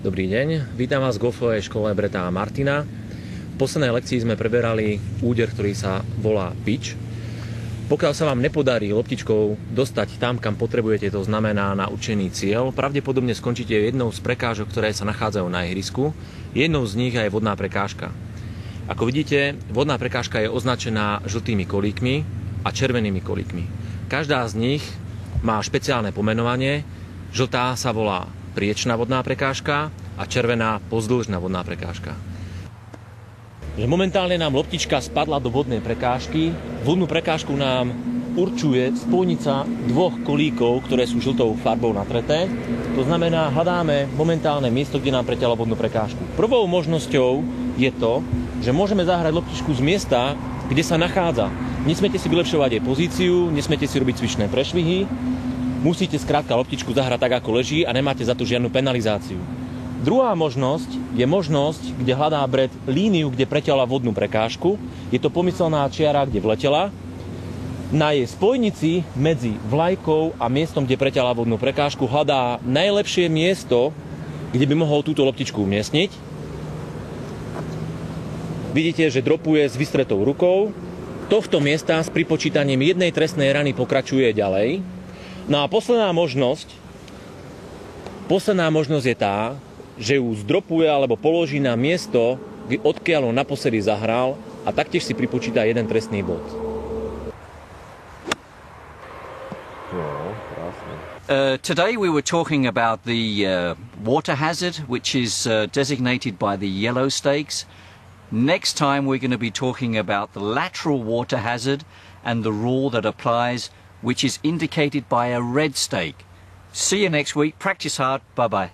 Dobrý deň, vítam vás v golfovej škole Breta a Martina. V poslednej lekcii sme preberali úder, ktorý sa volá pitch. Pokiaľ sa vám nepodarí loptičkou dostať tam, kam potrebujete, to znamená na určený cieľ, pravdepodobne skončíte jednou z prekážok, ktoré sa nachádzajú na ihrisku. Jednou z nich je vodná prekážka. Ako vidíte, vodná prekážka je označená žltými kolíkmi a červenými kolíkmi. Každá z nich má špeciálne pomenovanie. Žltá sa volá priečná vodná prekážka a červená pozdĺžná vodná prekážka. Momentálne nám loptička spadla do vodnej prekážky. Vodnú prekážku nám určuje spojnica dvoch kolíkov, ktoré sú žltou farbou natreté. To znamená, hľadáme momentálne miesto, kde nám preťala vodnú prekážku. Prvou možnosťou je to, že môžeme zahrať loptičku z miesta, kde sa nachádza. Nesmiete si vylepšovať jej pozíciu, nesmiete si robiť cvičné prešvihy. Musíte skrátka loptičku zahrať tak, ako leží a nemáte za to žiadnu penalizáciu. Druhá možnosť je možnosť, kde hľadá Brett líniu, kde preťala vodnú prekážku. Je to pomyselná čiara, kde vletela. Na jej spojnici medzi vlajkou a miestom, kde preťala vodnú prekážku, hľadá najlepšie miesto, kde by mohol túto loptičku umiestniť. Vidíte, že dropuje s vystretou rukou. Tohto miesta s pripočítaním jednej trestnej rany pokračuje ďalej. No a posledná možnosť je tá, že ju zdropuje alebo položí na miesto, odkiaľ on naposledy zahral a taktiež si pripočíta jeden trestný bod. Today we were talking about the water hazard, which is designated by the yellow stakes. Next time we're going to be talking about the lateral water hazard and the rule that applies, which is indicated by a red stake. See you next week. Practice hard. Bye-bye.